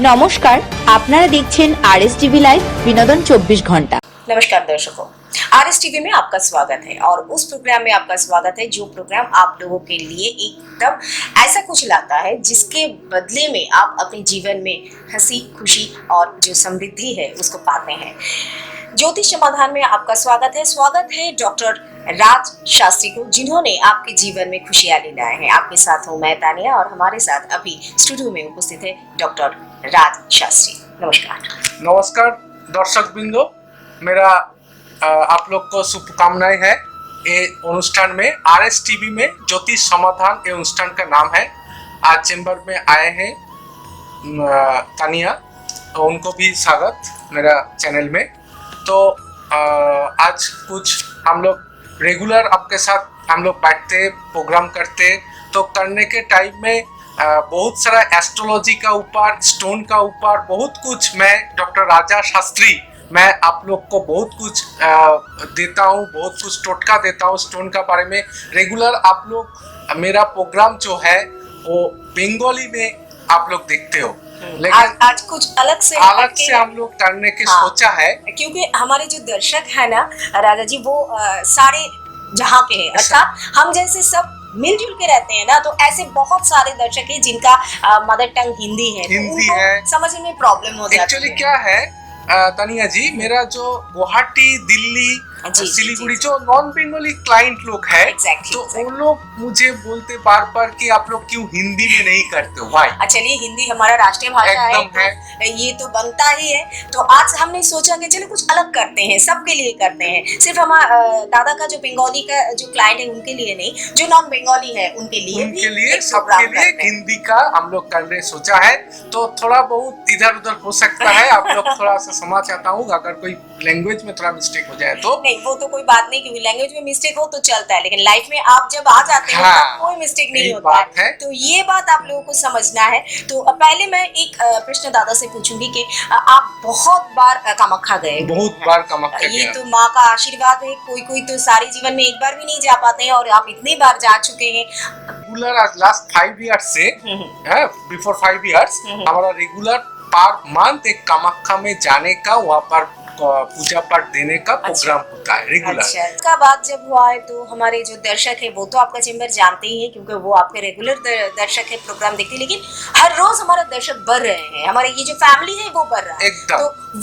নমস্কার, আপনারা দেখছেন আরএস টিভি লাইভ বিনোদন 24 ঘন্টা। नमस्कार दर्शकों, आरएस टीवी में आपका स्वागत है और उस प्रोग्राम में आपका स्वागत है जो प्रोग्राम आप लोगों के लिए एकदम ऐसा कुछ लाता है जिसके बदले में आप अपने जीवन में हंसी खुशी और जो समृद्धि है उसको पाते हैं। ज्योतिष समाधान में आपका स्वागत है डॉक्टर राज शास्त्री को, जिन्होंने आपके जीवन में खुशियां लाए हैं। आपके साथ हूँ मैं तानिया और हमारे साथ अभी स्टूडियो में उपस्थित है डॉक्टर राज शास्त्री। नमस्कार। नमस्कार दर्शक बिंदु, मेरा आप लोग को शुभकामनाएं है। ये अनुष्ठान में आरएस टीवी में ज्योतिष समाधान ये अनुष्ठान का नाम है। आज चैम्बर में आए हैं तानिया, उनको भी स्वागत मेरा चैनल में। तो आज कुछ हम लोग रेगुलर आपके साथ हम लोग बैठते प्रोग्राम करते, तो करने के टाइम में बहुत सारा एस्ट्रोलॉजी का ऊपर, स्टोन का ऊपर बहुत कुछ मैं डॉक्टर राजा शास्त्री मैं आप लोग को बहुत कुछ देता हूँ, बहुत कुछ टोटका देता हूँ स्टोन का बारे में। रेगुलर आप लोग मेरा प्रोग्राम जो है वो बंगाली में आप लोग देखते हो, लेकिन आज कुछ अलग से हम लोग करने के सोचा है, क्योंकि हमारे जो दर्शक है ना राजा जी, वो सारे जहाँ के हैं, अर्थात हम जैसे सब मिलजुल के रहते हैं ना, तो ऐसे बहुत सारे दर्शक हैं जिनका मदर टंग हिंदी है, हिंदी तो है, समझने में प्रॉब्लम हो जाती है। एक्चुअली क्या है तानिया जी, मेरा जो गुवाहाटी, दिल्ली, सिलीगुड़ी जो नॉन बंगाली क्लाइंट लोग है, तो वो लोग मुझे बोलते बार बार कि आप लोग क्यों हिंदी में नहीं करते हो भाई। चलिए, हिंदी हमारा राष्ट्रीय भाषा है, तो ये तो बनता ही है। तो आज हमने सोचा कि चलो कुछ अलग करते हैं, सबके लिए करते हैं, सिर्फ हमारा दादा का जो बंगाली का जो क्लाइंट है उनके लिए नहीं, जो नॉन बंगाली है उनके लिए सबके लिए हिंदी का हम लोग करने सोचा है। तो थोड़ा बहुत इधर उधर हो सकता है, आप लोग थोड़ा सा समझ चाहता हूँ, अगर कोई लैंग्वेज में थोड़ा मिस्टेक हो जाए तो नहीं, वो तो कोई बात नहीं, क्योंकि लैंग्वेज में मिस्टेक हो तो चलता है, लेकिन लाइफ में आप जब आ जाते हो तब कोई मिस्टेक नहीं होता है। तो ये बात आप लोगों को समझना है। तो पहले मैं एक प्रश्न दादा से पूछूंगी कि आप बहुत बार कामाख्या गए, बहुत बार कामाख्या ये तो माँ का आशीर्वाद है, कोई तो सारे जीवन में एक बार भी नहीं जा पाते हैं, और आप इतनी बार जा चुके हैं। रेगुलर आज लास्ट 5 इयर्स से बिफोर 5 इयर्स हमारा रेगुलर पर मंथ एक कामाख्या में जाने का, वहाँ पर पूजा पाठ देने का प्रोग्राम होता है रेगुलर। इसका बात जब हुआ है तो हमारे जो दर्शक है वो तो आपका चैम्बर जानते ही है, क्योंकि वो आपके रेगुलर दर्शक है, प्रोग्राम देखते हैं, लेकिन हर रोज हमारा दर्शक बढ़ रहे हैं, हमारे ये जो फैमिली है वो बढ़ रहा है। तो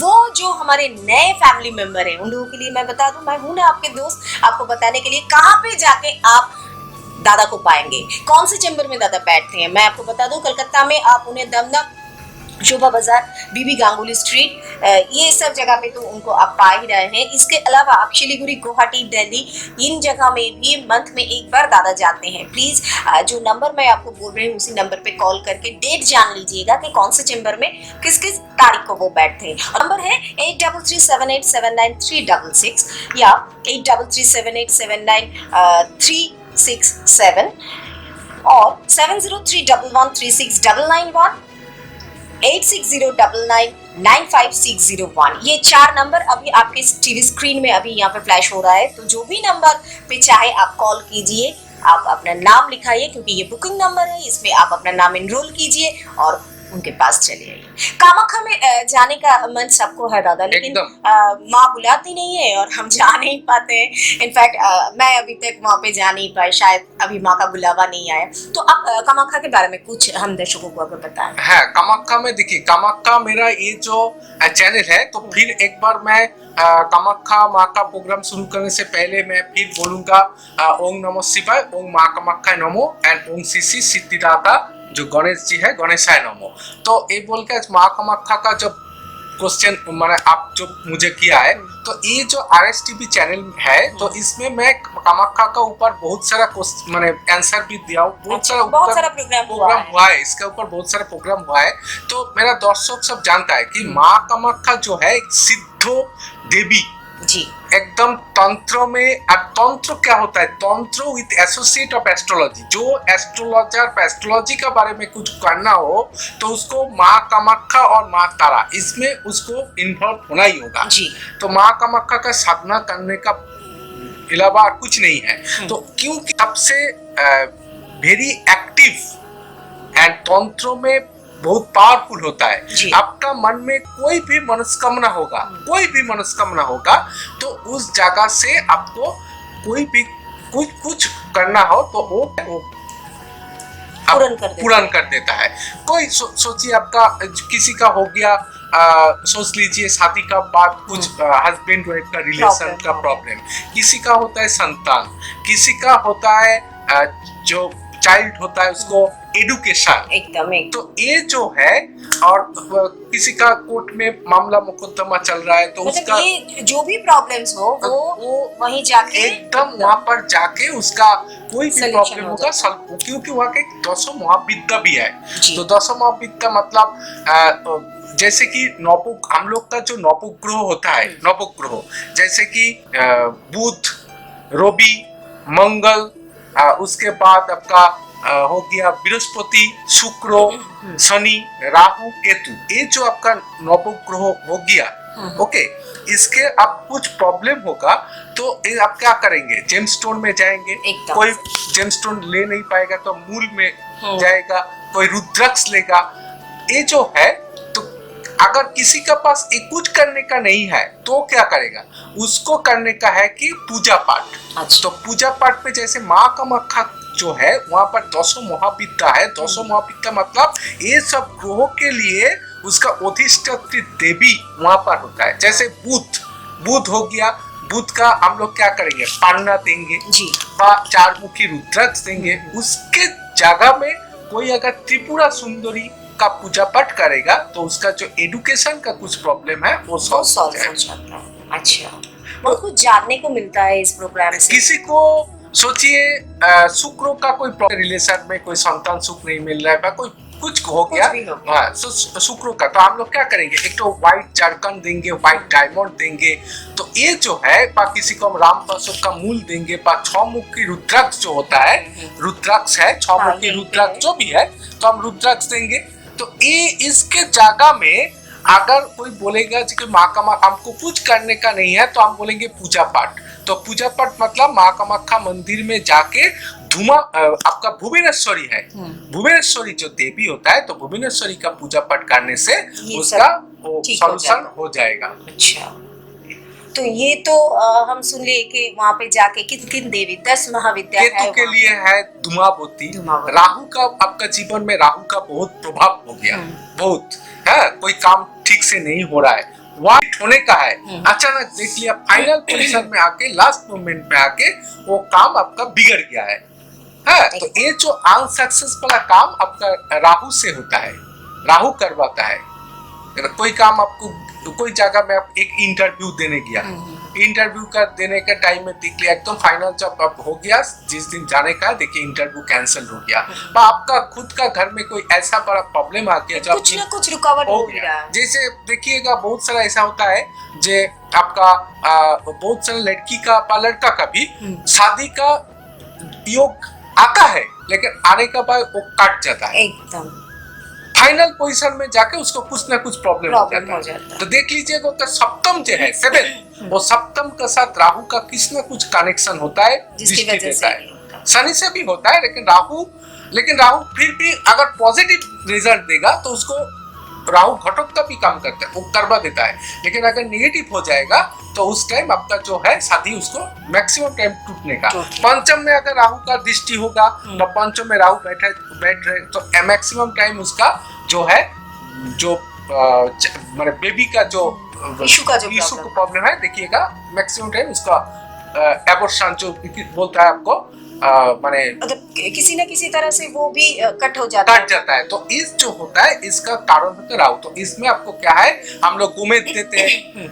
वो जो हमारे नए फैमिली मेंबर है उन लोगों के लिए मैं बता दूं, मैं हूं ना आपके दोस्त, आपको बताने के लिए कहाँ पे जाके आप दादा को पाएंगे, कौन से चैम्बर में दादा बैठते हैं। मैं आपको बता दूं, कलकत्ता में आप उन्हें दमदम, शोभा बाजार, बीबी गांगुली स्ट्रीट, ये सब जगह पे तो उनको आप पा ही रहे हैं। इसके अलावा आप शिलीगुड़ी, गुवाहाटी, दिल्ली, इन जगह में भी मंथ में एक बार दादा जाते हैं। प्लीज जो नंबर मैं आपको बोल रही हूँ उसी नंबर पे कॉल करके डेट जान लीजिएगा कि कौन से चैम्बर में किस किस तारीख को वो बैठते हैं। नंबर है 8337879366 या 8337879367 और 7031136991, 8609995601। ये 4 नंबर अभी आपके टीवी स्क्रीन में अभी यहाँ पे फ्लैश हो रहा है। तो जो भी नंबर पे चाहे आप कॉल कीजिए, आप अपना नाम लिखाइए, क्योंकि ये बुकिंग नंबर है, इसमें आप अपना नाम एनरोल कीजिए और उनके पास चले आइए। कामाख्या में जाने का मन सबको है दादा, लेकिन माँ बुलाती नहीं है और हम जा नहीं पाते हैं। इनफैक्ट मैं अभी तक वहाँ पे जा नहीं पाई, शायद अभी माँ का बुलावा नहीं आया। तो आप कामाख्या के बारे में कुछ हम दर्शकों को अगर बताएं। है कामाख्या में, देखिए कामाख्या मेरा ये जो चैनल है, तो फिर एक बार मैं कामाख्या माँ का प्रोग्राम शुरू करने से पहले मैं फिर बोलूंगा ओम नमो शिवाय, ओम माँ कामाख्या नमो एंड ओम श्री सिद्धिदाता जो गणेश जी है, गणेशाय नमो। तो ये बोल के माँ कामाख्या का जब क्वेश्चन मैंने आप जो मुझे किया है, तो ये जो आरएस टीवी चैनल है, तो इसमें मैं कामाख्या का ऊपर बहुत सारा मैंने आंसर भी दिया हूँ, बहुत सारा प्रोग्राम हुआ है, इसके ऊपर बहुत सारा प्रोग्राम हुआ है। तो मेरा दर्शक सब जानता है कि माँ कामाख्या जो है एक सिद्ध देवी जी, एकदम तंत्र में। अब तंत्र क्या होता है? तंत्र विद एसोसिएट ऑफ एस्ट्रोलॉजी। जो एस्ट्रोलॉजर एस्ट्रोलॉजी के बारे में कुछ करना हो तो उसको माँ कामाख्या और माँ तारा, इसमें उसको इन्वॉल्व होना ही होगा जी। तो माँ कामाख्या का साधना करने का अलावा कुछ नहीं है। तो क्योंकि सबसे वेरी एक्टिव एंड तंत्र में बहुत पावरफुल होता जी। है। आपका मन में कोई भी मनस्कामना होगा तो उस जगह से आपको कोई भी कुछ करना हो तो वो पूर्ण कर देता है। कोई सोचिए आपका किसी का हो गया, सोच लीजिए शादी का बाद कुछ हस्बैंड वाइफ का रिलेशन का प्रॉब्लम, किसी का होता है संतान, किसी का होता है जो चाइल्ड होता है उसको एडुकेशन, एकदम। तो ये जो है, और किसी का कोर्ट में मामला मुकदमा चल रहा है तो मतलब उसका ये जो भी प्रॉब्लम्स हो वो वहीं जाके एकदम वहां पर जाके उसका कोई भी Solution प्रॉब्लम हो होगा सॉल्व, क्योंकि वहाँ के 200 महाविद्या भी है। जी। तो 200 महाविद्या मतलब जैसे कि हम लोग का जो नवग्रह होता है, नवग्रह जैसे कि बुध, रवि, मंगल, उसके बाद आपका हो गया बृहस्पति, शुक्र, शनि, राहु, केतु, ये जो आपका नवग्रह हो गया, ओके। इसके आप कुछ प्रॉब्लम होगा तो ये आप क्या करेंगे, जेमस्टोन में जाएंगे, कोई जेमस्टोन ले नहीं पाएगा तो मूल में जाएगा, कोई रुद्राक्ष लेगा। ये जो है, तो अगर किसी का पास ये कुछ करने का नहीं है तो क्या करेगा, उसको करने का है कि पूजा पाठ। अच्छा। तो पूजा पाठ पे जैसे माँ कामाख्या जो है वहां पर 200 महाविद्या है। 200 महाविद्या मतलब ये सब ग्रहों के लिए उसका अधिष्ठात्री देवी वहां पर होता है। जैसे बुध हो गया, बुध का हम लोग क्या करेंगे, पान्ना देंगे जी, 4 मुखी रुद्राक्ष देंगे। उसके जगह में कोई अगर त्रिपुरा सुंदरी का पूजा पाठ करेगा तो उसका जो एडुकेशन का कुछ प्रॉब्लम है वो सॉल्व हो जाता है। अच्छा, बहुत कुछ जानने को मिलता है इस प्रोग्राम से। किसी को सोचिए शुक्र का कोई रिलेशन में कोई संतान सुख नहीं मिल रहा है, कोई कुछ हो गया, हाँ, शुक्र का, तो हम लोग क्या करेंगे, एक तो व्हाइट जरकन देंगे, व्हाइट डायमंड देंगे। तो ये जो है, किसी को हम रामपाशो का मूल देंगे, 6 मुखी रुद्राक्ष जो होता है, रुद्राक्ष है 6 मुखी रुद्राक्ष जो भी है, तो हम रुद्राक्ष देंगे। तो ये इसके जगह में अगर कोई बोलेगा कि माँ कामाख्या हमको कुछ करने का नहीं है तो हम बोलेंगे पूजा पाठ। तो पूजा पाठ मतलब माँ कामाख्या मंदिर में जाके आपका भुवनेश्वरी है, भुवनेश्वरी जो देवी होता है, तो भुवनेश्वरी का पूजा पाठ करने से उसका सॉल्यूशन हो जाएगा। अच्छा, तो ये तो हम सुन लिए कि वहाँ पे जाके किन देवी 10 महाविद्या है। केतु के लिए है धूमावती। राहु का आपका जीवन में राहु का बहुत प्रभाव हो गया, बहुत है, कोई काम ठीक से नहीं हो रहा है, वाइट होने का है, अचानक देख लिया फाइनल पोजीशन में आके, लास्ट मोमेंट में आके वो काम आपका बिगड़ गया है। तो ये जो अनसक्सेस वाला काम आपका राहु से होता है, राहु करवाता है। कोई काम आपको कोई जगह में आप एक इंटरव्यू देने गया, इंटरव्यू का देने के टाइम में देख लिया एकदम फाइनल जब आप हो गया, जिस दिन जाने का देखिए इंटरव्यू कैंसिल हो गया, या आपका खुद का घर में कोई ऐसा बड़ा प्रॉब्लम आ गया जब कुछ ना कुछ रुकावट हो गया। जैसे देखिएगा बहुत सारा ऐसा होता है जे आपका बहुत सारा लड़की का लड़का का भी शादी का योग आता है, लेकिन आने का बाद वो कट जाता है, एकदम फाइनल पोजीशन में जाके उसको कुछ ना कुछ प्रॉब्लम हो जाता है। तो देख लीजिएगा तो सप्तम जो है 7, वो सप्तम के साथ राहु का किस ना कुछ कनेक्शन होता है, जिसकी वजह से है। शनि से भी होता है, लेकिन राहु फिर भी अगर पॉजिटिव रिजल्ट देगा तो उसको राहु घटक का भी काम करता है, वो करवा देता है। लेकिन अगर नेगेटिव हो जाएगा तो उस टाइम आपका जो है शादी उसको मैक्सिमम टाइम टूटने का। पंचम में अगर राहु का दृष्टि होगा तो पंचम में राहु बैठ रहे तो मैक्सिमम टाइम उसका जो है, जो मतलब बेबी का जो इशू का प्रॉब्लम है, देखिएगा मैक्सिमम टाइम उसका एबॉर्शन जो बोलता है आपको, माने मतलब किसी न किसी तरह से वो भी कट जाता है। तो इस जो होता है इसका कारण होता है राहु। तो इसमें आपको क्या है, हम लोग गोमेद देते हैं,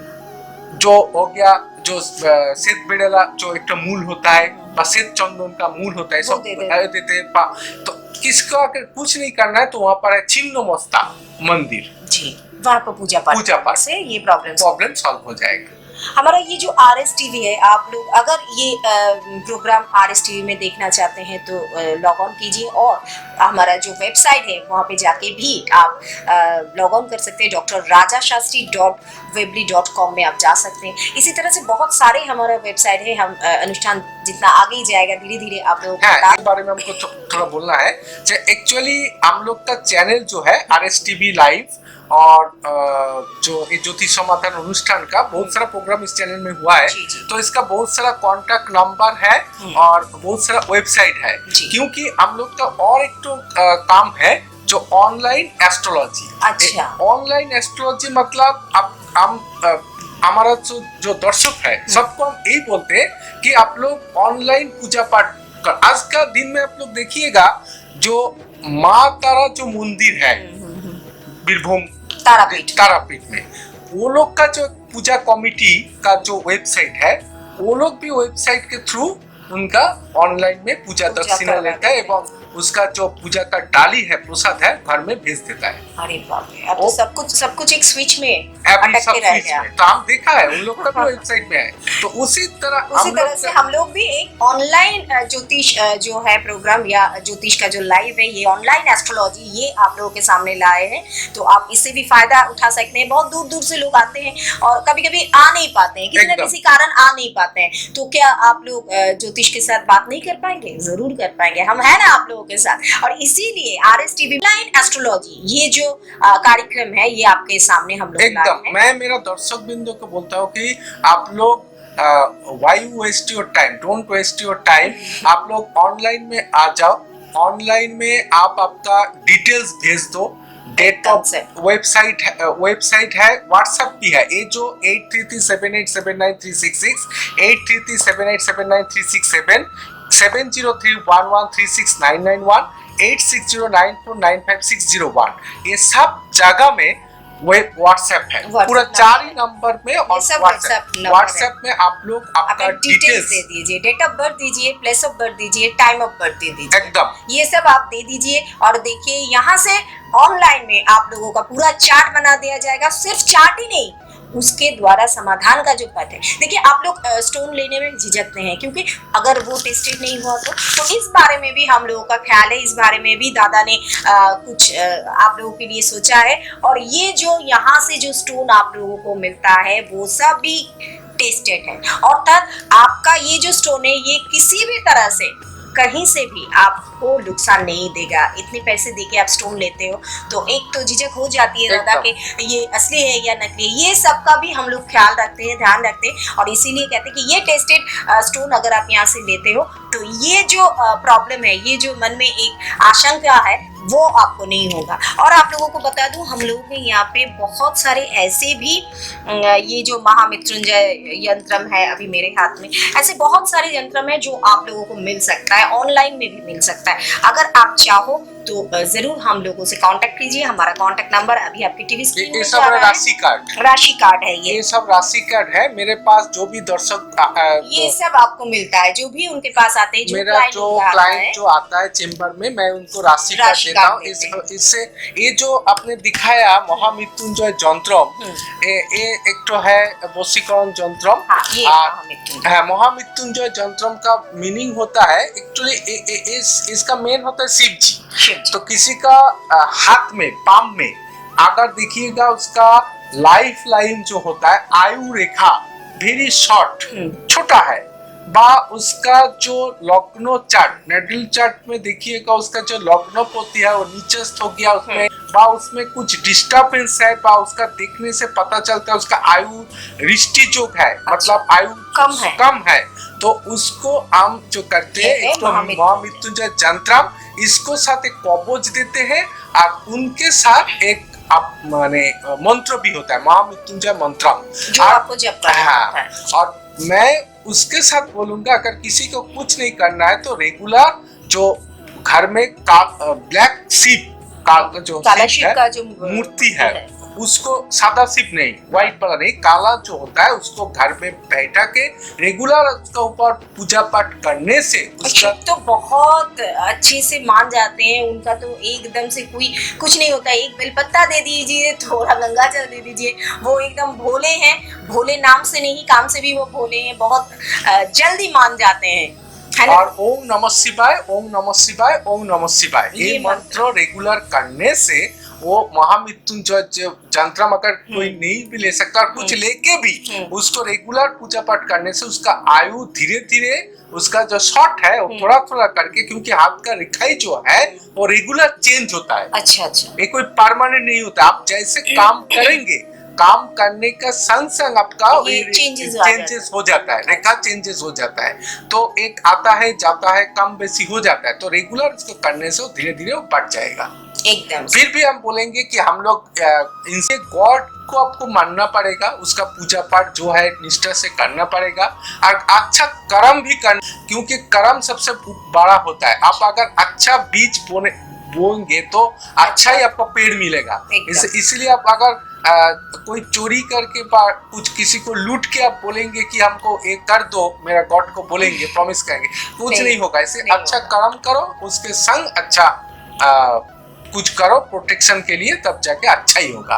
जो हो गया जो श्वेत बेड़ेला जो एक मूल होता है, श्वेत चंदन का मूल होता है, सब देते हैं। तो किसको अगर कुछ नहीं करना है तो वहाँ पर है छिन्नमस्ता मंदिर जी, वहाँ पर पूजा पाठ से ये प्रॉब्लम सॉल्व हो जाएगा। हमारा ये जो RSTV है, आप लोग अगर ये प्रोग्राम RSTV में देखना चाहते हैं तो लॉग ऑन कीजिए, और हमारा जो वेबसाइट है वहाँ पे जाके भी आप लॉग ऑन कर सकते हैं। drrajashastri.weebly.com में आप जा सकते हैं। इसी तरह से बहुत सारे हमारा वेबसाइट है, हम अनुष्ठान जितना आगे जाएगा धीरे धीरे आप लोग हाँ, इस बारे में हमको थोड़ा बोलना है। एक्चुअली हम लोग का चैनल जो है RSTV लाइव और जो ये ज्योतिष समाधान अनुष्ठान का बहुत सारा प्रोग्राम इस चैनल में हुआ है। तो इसका बहुत सारा कॉन्टैक्ट नंबर है और बहुत सारा वेबसाइट है, क्योंकि हम लोग का और एक तो काम है जो ऑनलाइन एस्ट्रोलॉजी। अच्छा, ऑनलाइन एस्ट्रोलॉजी मतलब हम हमारा जो दर्शक है सबको हम यही बोलते हैं कि आप लोग ऑनलाइन पूजा पाठ कर। आज का दिन में आप लोग देखिएगा जो माँ तारा जो मंदिर है बीरभूम तारापीठ में, वो लोग का जो पूजा कमेटी का जो वेबसाइट है, वो लोग भी वेबसाइट के थ्रू उनका ऑनलाइन में पूजा दक्षिणा लेता है एवं उसका जो पूजा का डाली है प्रसाद है घर में भेज देता है। अरे बाप रे, अब तो सब कुछ एक स्विच में अटक के रह गया। तो हम देखा है उन लोग का भी वेबसाइट में है। तो उसी तरह से हम लोग भी एक ऑनलाइन ज्योतिष जो है प्रोग्राम या ज्योतिष का जो लाइव है, ये ऑनलाइन एस्ट्रोलॉजी, ये आप लोगों के सामने लाए हैं। तो आप इससे भी फायदा उठा सकते हैं। बहुत दूर दूर से लोग आते हैं और कभी कभी आ नहीं पाते हैं, किसी न किसी कारण आ नहीं पाते हैं। तो क्या आप लोग ज्योतिष के साथ बात नहीं कर पाएंगे? जरूर कर पाएंगे, हम है ना आप लोगों के साथ। और इसीलिए RSTV ऑनलाइन एस्ट्रोलॉजी ये जो कार्यक्रम है, ये आपके सामने हम लोग लाए हैं। मैं मेरा दर्शक बिंदु को बोलता हूँ कि आप लोग why you waste your time, don't waste your time। आप लोग ऑनलाइन में आ जाओ, ऑनलाइन में आप आपका डिटेल्स भेज दो। डेट ऑफ वेबसाइट है, व्हाट्सएप भी है। ये जो 8337879366 8337879367 7031136991 8609495601 ये सब जगह में व्हाट्सएप है। पूरा 4 ही नंबर में और व्हाट्सएप में आप लोग आपका डिटेल्स दे दीजिए, डेट ऑफ बर्थ दीजिए, प्लेस ऑफ बर्थ दीजिए, टाइम ऑफ बर्थ दे दीजिए, एकदम ये सब आप दे दीजिए। और देखिए यहाँ से ऑनलाइन में आप लोगों का पूरा चार्ट बना दिया जाएगा। सिर्फ चार्ट ही नहीं, उसके द्वारा समाधान का जो पथ है। देखिए आप लोग स्टोन लेने में झिझकते हैं क्योंकि अगर वो टेस्टेड नहीं हुआ तो इस बारे में भी हम लोगों का ख्याल है। इस बारे में भी दादा ने कुछ आप लोगों के लिए सोचा है। और ये जो यहाँ से जो स्टोन आप लोगों को मिलता है वो सब भी टेस्टेड है। अर्थात आपका ये जो स्टोन है ये किसी भी तरह से कहीं से भी आपको नुकसान नहीं देगा। इतने पैसे देके आप स्टोन लेते हो तो एक तो झिझक हो जाती है दादा कि ये असली है या नकली है। ये सब का भी हम लोग ख्याल रखते हैं, ध्यान रखते हैं। और इसीलिए कहते हैं कि ये टेस्टेड स्टोन अगर आप यहाँ से लेते हो तो ये जो प्रॉब्लम है, ये जो मन में एक आशंका है, वो आपको नहीं होगा। और आप लोगों को बता दूं, हम लोगों के यहाँ पे बहुत सारे ऐसे भी ये जो महामृत्युंजय यंत्रम है अभी मेरे हाथ में, ऐसे बहुत सारे यंत्रम है जो आप लोगों को मिल सकता है, ऑनलाइन में भी मिल सकता है। अगर आप चाहो तो जरूर हम लोगों से कांटेक्ट कीजिए। हमारा कांटेक्ट नंबर अभी आपकी टीवी स्क्रीन पे सब राशि कार्ड है। ये सब राशि कार्ड है। मेरे पास जो भी दर्शक ये सब आपको मिलता है, जो भी उनके पास आते हैं, मेरा जो क्लाइंट जो आता है चेम्बर में, मैं उनको राशि कार्ड देता हूँ। इससे ये जो आपने दिखाया महामृत्युंजय यंत्रम, ये एक तो है वशीकरण यंत्रम। महामृत्युंजय यंत्रम का मीनिंग होता है एक्चुअली इसका मेन होता है शिव जी। तो किसी का हाथ में, पाम में अगर देखिएगा उसका लाइफ लाइन जो होता है, आयु रेखा वेरी शॉर्ट, छोटा है, बा उसका जो लग्नो चार्ट, नेटल चार्ट में देखिएगा उसका जो लग्नपति है वो नीचस्थ हो गया उसमें, बा उसमें कुछ डिस्टर्बेंस है, बा उसका देखने से पता चलता है उसका आयु रिष्टि योग है, मतलब आयु कम है। तो उसको हम जो करते हैं तो महामृत्युंजय यंत्रम, इसको साथ एक कवच देते हैं और उनके साथ एक आप माने मंत्र भी होता है, महामृत्युंजय मंत्रम, जो आपको जप करना होता है। और मैं उसके साथ बोलूंगा अगर किसी को कुछ नहीं करना है तो रेगुलर जो घर में ब्लैक शिप का जो मूर्ति है उसको, सादा शिप नहीं, व्हाइट वाला नहीं, काला जो होता है उसको घर में बैठा के रेगुलर उसके ऊपर पूजा पाठ करने से उसका तो बहुत अच्छे से मान जाते हैं। उनका तो एकदम से कोई कुछ नहीं होता। एक बेलपत्ता दे दीजिए, थोड़ा गंगा जल दे दीजिए, वो एकदम भोले हैं। भोले नाम से नहीं, काम से भी वो भोले हैं, बहुत जल्दी मान जाते हैं। और ओम नमः शिवाय, ओम नमः शिवाय, ओम नमः शिवाय, ये मंत्र रेगुलर करने से वो महामृत्युंजय जंत्रम अगर कोई नहीं भी ले सकता और कुछ लेके भी उसको रेगुलर पूजा पाठ करने से उसका आयु धीरे धीरे उसका जो शॉर्ट है वो थोड़ा थोड़ा करके, क्योंकि हाथ का रेखाई जो है वो रेगुलर चेंज होता है। अच्छा अच्छा, ये कोई परमानेंट नहीं होता। आप जैसे काम करेंगे, काम करने का संग संग आपका चेंजेस हो जाता है, रेखा चेंजेस हो जाता है, तो एक आता है जाता है, कम बेसी हो जाता है। तो रेगुलर इसको करने से धीरे धीरे वो बढ़ जाएगा एकदम। फिर भी हम बोलेंगे कि हम लोग इनसे गॉड को आपको मानना पड़ेगा, उसका पूजा पाठ जो है निष्ठा से करना पड़ेगा और अच्छा कर्म भी करना, क्योंकि कर्म सबसे बड़ा होता है। आप अगर अच्छा बीज बोएंगे तो अच्छा ही आपको पेड़ मिलेगा। इसलिए आप अगर कोई चोरी करके कुछ किसी को लूट के आप बोलेंगे कि हमको एक कर दो, मेरा गॉड को बोलेंगे, प्रॉमिस करेंगे, कुछ नहीं होगा। इसे अच्छा कर्म करो, उसके संग अच्छा कुछ करो प्रोटेक्शन के लिए, तब जाके अच्छा ही होगा।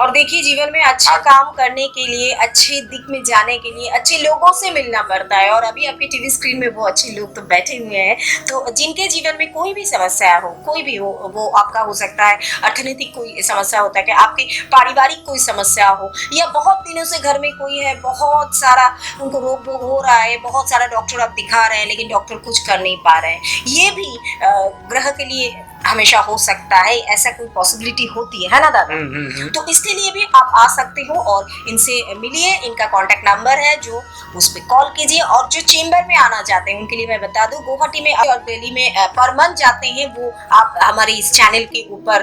और देखिए जीवन में अच्छा काम करने के लिए, अच्छे दिक में जाने के लिए अच्छे लोगों से मिलना पड़ता है। और अभी आपकी टीवी स्क्रीन में वो अच्छे लोग तो बैठे हुए हैं, तो जिनके जीवन में कोई भी समस्या हो, कोई भी हो, वो आपका हो सकता है अर्थनैतिक कोई समस्या होता है, कि आपकी पारिवारिक कोई समस्या हो, या बहुत दिनों से घर में कोई है, बहुत सारा उनको रोग भोग हो रहा है, बहुत सारा डॉक्टर आप दिखा रहे हैं लेकिन डॉक्टर कुछ कर नहीं पा रहे हैं। ये भी ग्रह के लिए हमेशा हो सकता है, ऐसा कोई पॉसिबिलिटी होती है ना दादा? तो इसके लिए भी आप आ सकते हो और इनसे मिलिए। इनका कांटेक्ट नंबर है, जो उस पर कॉल कीजिए। और जो चेंबर में आना चाहते हैं उनके लिए मैं बता दूं, गुवाहाटी में और दिल्ली में पर मंथ जाते हैं, वो आप हमारे इस चैनल के ऊपर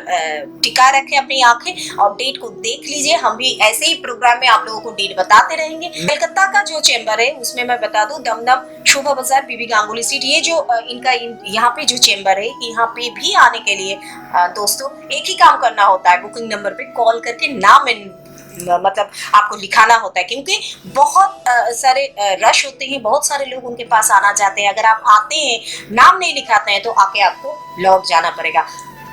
टिका रखें अपनी आंखें और डेट को देख लीजिए। हम भी ऐसे ही प्रोग्राम में आप लोगों को डेट बताते रहेंगे। कलकत्ता का जो चेंबर है उसमें मैं बता दूं, दमदम शोभा बाजार बीबी गांगुली स्ट्रीट, ये जो इनका यहाँ पे जो चेंबर है, यहाँ पे भी आने के लिए दोस्तों एक ही काम करना होता है, बुकिंग नंबर पे कॉल करके नाम मतलब आपको लिखाना होता है, क्योंकि बहुत सारे रश होते हैं, बहुत सारे लोग उनके पास आना चाहते हैं। अगर आप आते हैं नाम नहीं लिखाते हैं तो आके आपको लौट जाना पड़ेगा।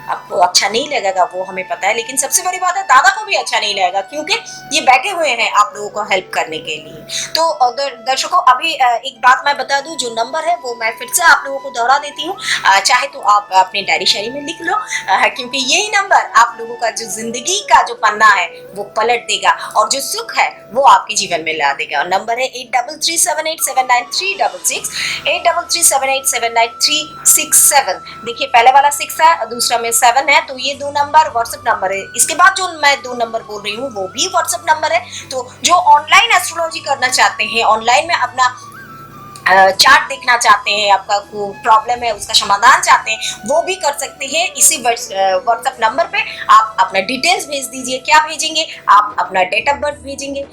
आपको अच्छा नहीं लगेगा, वो हमें पता है, लेकिन सबसे बड़ी बात है दादा को भी अच्छा नहीं लगेगा, क्योंकि ये बैठे हुए हैं आप लोगों को हेल्प करने के लिए। तो दर्शकों, अभी एक बात मैं बता दूं, जो नंबर है वो मैं फिर से आप लोगों को दोहरा देती हूँ, चाहे तो आप अपने डायरी शायरी में लिख लो, क्योंकि यही नंबर आप लोगों का जो जिंदगी का जो पन्ना है वो पलट देगा और जो सुख है वो आपके जीवन में ला देगा। और नंबर है 8337879366, 8337879367। देखिए पहले वाला 6 है, दूसरा में 7 है, तो ये 2 नंबर व्हाट्सएप नंबर है। इसके बाद जो मैं 2 नंबर बोल रही हूँ वो भी व्हाट्सएप नंबर है। तो जो ऑनलाइन एस्ट्रोलॉजी करना चाहते हैं, ऑनलाइन में अपना चार्ट देखना चाहते हैं, आपका कोई प्रॉब्लम है उसका समाधान चाहते हैं, वो भी कर सकते हैं। इसी व्हाट्सएप नंबर पे आप अपना डिटेल्स भेज दीजिए। क्या भेजेंगे? आप अपना डेट ऑफ बर्थ भेजेंगे,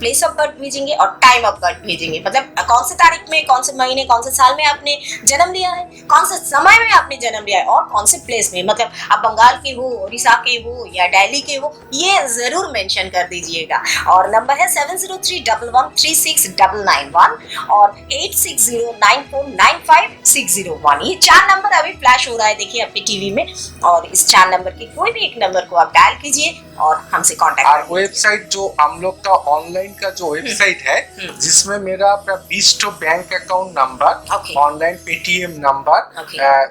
प्लेस ऑफ बर्थ भेजेंगे और टाइम ऑफ बर्थ भेजेंगे। मतलब कौन से तारीख में, कौन से महीने, कौन से साल में आपने जन्म लिया है, कौन से समय में आपने जन्म लिया है और कौन से प्लेस में, मतलब आप बंगाल के हो, उड़ीसा के हो या दिल्ली के हो, ये जरूर मेंशन कर दीजिएगा। और नंबर है 7031136991 और 8609495601। ये 4 नंबर अभी फ्लैश हो रहा है, देखिए आपके टीवी में। और इस 4 नंबर के कोई भी एक नंबर को आप डायल कीजिए और हमसे कांटेक्ट और वेबसाइट जो हम लोग का ऑनलाइन का जो वेबसाइट है, जिसमें मेरा अपना 20 bank account number, online Paytm number,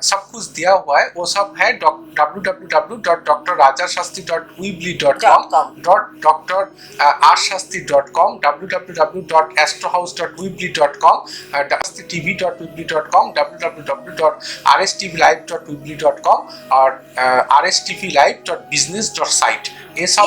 सब कुछ दिया हुआ है। वो सब है www.drrajashastri.weebly.com, .drrshastri.com, www.astrohouse.weebly.com, tv.weebly.com, www.rstvlive.weebly.com और rstvlive.business.site। ये सब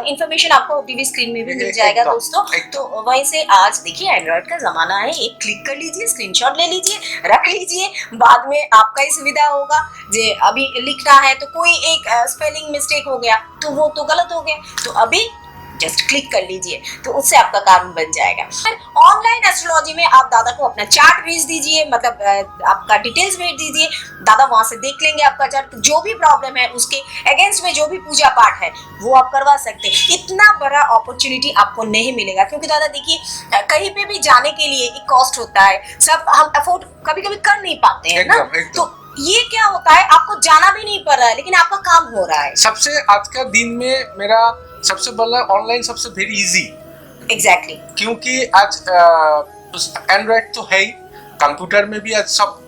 इंफॉर्मेशन आपको टीवी स्क्रीन में भी मिल जाएगा दोस्तों। तो वहीं से आज देखिए एंड्रॉइड का जमाना है, एक क्लिक कर लीजिए, स्क्रीनशॉट ले लीजिए, रख लीजिए, बाद में आपका ही सुविधा होगा। जे अभी लिखना है तो कोई एक स्पेलिंग मिस्टेक हो गया तो वो तो गलत हो गया, तो अभी जस्ट क्लिक कर लीजिए, तो उससे आपका काम बन जाएगा। ऑनलाइन एस्ट्रोलॉजी में आप दादा को अपना चार्ट भेज दीजिए, मतलब आपका डिटेल्स भेज दीजिए, दादा वहां से देख लेंगे आपका चार्ट। जो भी प्रॉब्लम है उसके अगेंस्ट में जो भी पूजा पाठ है वो आप करवा सकते हैं। इतना बड़ा अपॉर्चुनिटी आपको नहीं मिलेगा, क्योंकि दादा देखिए कहीं पे भी जाने के लिए एक कॉस्ट होता है, सब हम अफोर्ड कभी कभी कर नहीं पाते हैं ना। तो ये क्या होता है, आपको जाना भी नहीं पड़ रहा है लेकिन आपका काम हो रहा है। सबसे आज का दिन में मेरा सबसे बड़ा ऑनलाइन सबसे वेरी इजी। एग्जैक्टली क्योंकि आज एंड्रॉइड तो है ही, कंप्यूटर में भी आज सब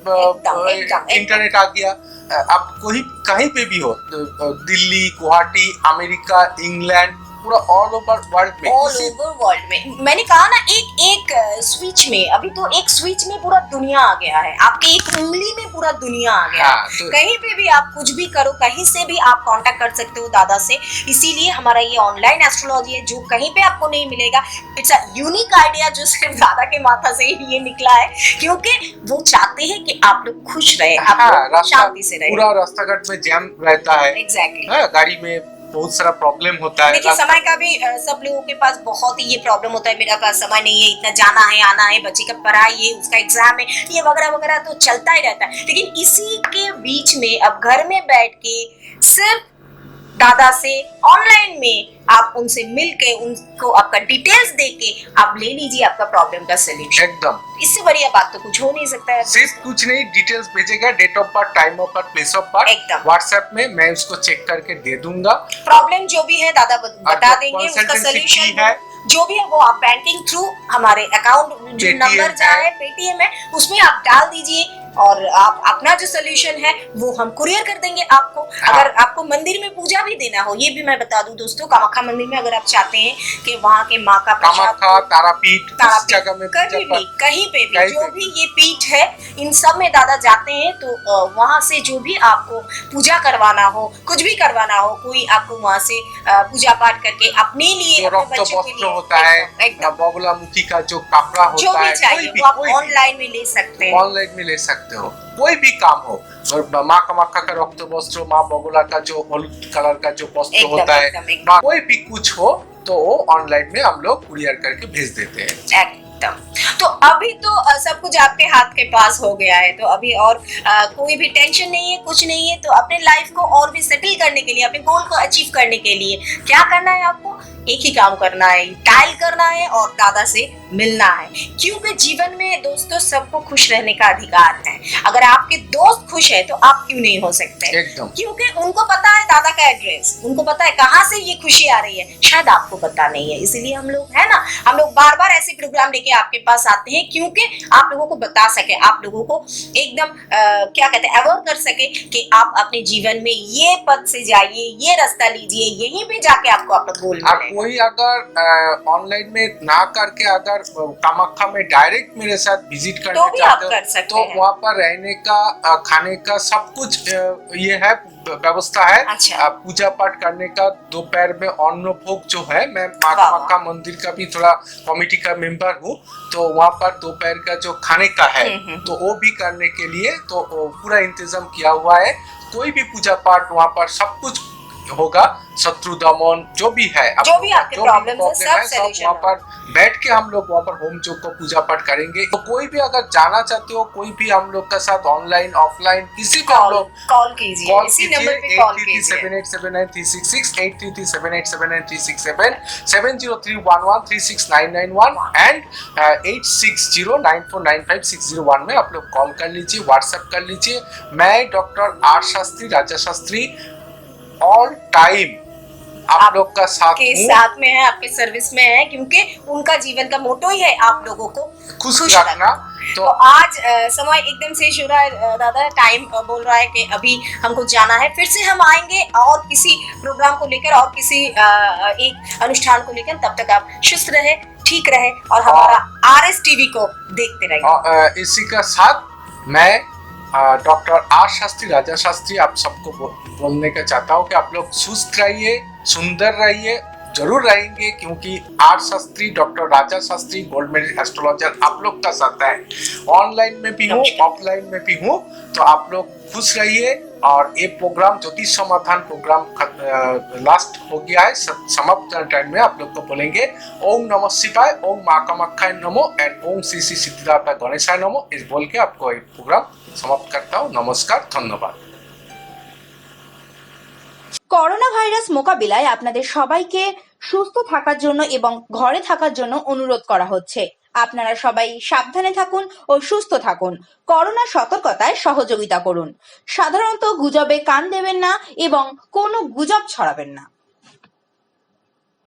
इंटरनेट आ गया, आप कोई कहीं पे भी हो, दिल्ली, गुवाहाटी, अमेरिका, इंग्लैंड, पूरा ऑल ओवर वर्ल्ड में, ऑल ओवर वर्ल्ड में। मैंने कहा ना, एक एक स्विच में, अभी तो एक स्विच में पूरा दुनिया आ गया है, आपकी एक उंगली में पूरा दुनिया आ गया है। तो कहीं पे भी आप कुछ भी करो, कहीं से भी आप कांटेक्ट कर सकते हो दादा से। इसीलिए हमारा ये ऑनलाइन एस्ट्रोलॉजी है जो कहीं पे आपको नहीं मिलेगा। इट्स अ यूनिक आइडिया जो सिर्फ दादा के माथा से ही ये निकला है, क्योंकि वो चाहते हैं कि आप लोग खुश रहे, आप लोग शांति से रहे। पूरा रास्ता घाट में जैम रहता है, एग्जैक्टली, गाड़ी में बहुत सारा प्रॉब्लम होता है। देखिए समय का भी सब लोगों के पास बहुत ही ये प्रॉब्लम होता है, मेरा पास समय नहीं है, इतना जाना है, आना है, बच्चे का पढ़ाई है, उसका एग्जाम है, ये वगैरह वगैरह तो चलता ही रहता है। लेकिन इसी के बीच में अब घर में बैठ के सिर्फ दादा से ऑनलाइन में आप उनसे मिलके उनको आपका डिटेल्स देके आप ले लीजिए आपका प्रॉब्लम का सोल्यूशन। एकदम, इससे बढ़िया बात तो कुछ हो नहीं सकता है। सिर्फ कुछ नहीं, डिटेल्स भेजेगा, date of birth, time of birth, place of birth, एकदम व्हाट्सएप में मैं उसको चेक करके दे दूंगा। प्रॉब्लम जो भी है दादा बता देंगे, उसका सोल्यूशन है जो भी है वो आप बैंकिंग थ्रू हमारे अकाउंट जो नंबर जाए पेटीएम है उसमें आप डाल दीजिए और आप अपना जो सोल्यूशन है वो हम कुरियर कर देंगे आपको। अगर आपको मंदिर में पूजा भी देना हो, ये भी मैं बता दूं दोस्तों, कामाख्या मंदिर में अगर आप चाहते हैं कि वहाँ के माँ का कामाख्या, तारापीठ, इस जगह में कहीं भी, कहीं पे भी जो भी ये पीठ है, इन सब में दादा जाते हैं। तो वहाँ से जो भी आपको पूजा करवाना हो, कुछ भी करवाना हो, कोई आपको वहाँ से पूजा पाठ करके अपने लिए, अपने बच्चों के लिए होता है, बगुलामुखी का जो कपड़ा होता जो भी है, चाहिए वो आप ऑनलाइन में ले सकते हैं, ऑनलाइन में ले सकते हो, कोई भी काम हो। और माँ कामाख्या का रक्त वस्त्र, माँ बगुला का जो हलुद कलर का जो वस्त्र होता है, कोई भी कुछ हो तो वो ऑनलाइन में हम लोग कुरियर करके भेज देते हैं। एकदम। तो अभी तो सब कुछ आपके हाथ के पास हो गया है, तो अभी और कोई भी टेंशन नहीं है, कुछ नहीं है। तो अपने लाइफ को और भी सेटल करने के लिए, अपने गोल को अचीव करने के लिए क्या करना है? आपको एक ही काम करना है, डायल करना है और दादा से मिलना है। क्योंकि जीवन में दोस्तों सबको खुश रहने का अधिकार है। अगर आपके दोस्त खुश है तो आप क्यों नहीं हो सकते? एकदम, क्योंकि उनको पता है दादा का एड्रेस, उनको पता है कहाँ से ये खुशी आ रही है, शायद आपको पता नहीं है। इसीलिए हम लोग है ना, हम लोग बार बार ऐसे प्रोग्राम लेके आपके पास आते हैं, क्योंकि आप लोगों को बता सके, आप लोगों को एकदम क्या कहते हैं, अवेयर कर सके कि आप अपने जीवन में ये पथ से जाइए, ये रास्ता लीजिए, यहीं पे जाके आपको अपना गोल मिलेगा। कोई अगर ऑनलाइन में ना करके अगर कामाख्या में डायरेक्ट मेरे साथ विजिट करना चाहते हो तो वहाँ पर रहने का, खाने का सब कुछ ये है, व्यवस्था है। अच्छा। पूजा पाठ करने का, दोपहर में अन्न भोग जो है, मैं माँ कामाख्या मंदिर का भी थोड़ा कमेटी का मेंबर हूँ, तो वहाँ पर दोपहर का जो खाने का है तो वो भी करने के लिए तो पूरा इंतजाम किया हुआ है। कोई भी पूजा पाठ वहाँ पर सब कुछ होगा, शत्रु दमन जो भी है, जो भी आपके प्रॉब्लम है सब सॉल्यूशन वहाँ पर बैठ के हम लोग वहाँ पर होम जो को पूजा पाठ करेंगे। तो कोई भी अगर जाना चाहते हो, कोई भी हम लोग के साथ ऑनलाइन ऑफलाइन किसी को हम लोग कॉल कीजिए, इसी नंबर पे कॉल कीजिए 787936 83379367 7031136991 एंड 8609495601 में आप लोग कॉल कर लीजिए, व्हाट्सएप कर लीजिए। मैं डॉक्टर आर शास्त्री, राजा शास्त्री ऑल टाइम आप लोग का साथ में है, आपके सर्विस में है, क्योंकि उनका जीवन का मोटो ही है आप लोगों को खुश रखना। तो आज समय एकदम से शुरू है दादा, टाइम बोल रहा है कि अभी हमको जाना है। फिर से हम आएंगे और किसी प्रोग्राम को लेकर और किसी एक अनुष्ठान को लेकर। तब तक आप सुस्त रहे, ठीक रहे और हमारा RS टीवी को देखते रहिए। इसी का साथ मैं डॉक्टर आर शास्त्री, राजा शास्त्री आप सबको बोलने का चाहता हूँ कि आप लोग सुस्त रहिए, सुंदर रहिए, जरूर रहेंगे, क्योंकि R Shastri, doctor Raja Shastri gold medal astrologer आप लोग का साथ है। ऑनलाइन में भी हूँ, ऑफलाइन में भी हूँ, तो आप लोग खुश रहिए। और ये प्रोग्राम ज्योतिष समाधान प्रोग्राम लास्ट हो गया है, समाप्त टाइम में आप लोग को बोलेंगे ओम नमः शिवाय, ओम माँ कामाख्याय नमो एंड ओम श्री श्री सिद्धिदाता गणेशाय नमो, इस बोल के आपको ये प्रोग्राम समाप्त करता हूँ। नमस्कार, धन्यवाद। করোনা ভাইরাস মোকাবিলায় আপনাদের সবাইকে সুস্থ থাকার জন্য এবং ঘরে থাকার জন্য অনুরোধ করা হচ্ছে। আপনারা সবাই সাবধানে থাকুন ও সুস্থ থাকুন। করোনা সতর্কতায় সহযোগিতা করুন। সাধারণত গুজবে কান দেবেন না এবং কোনো গুজব ছড়াবেন না।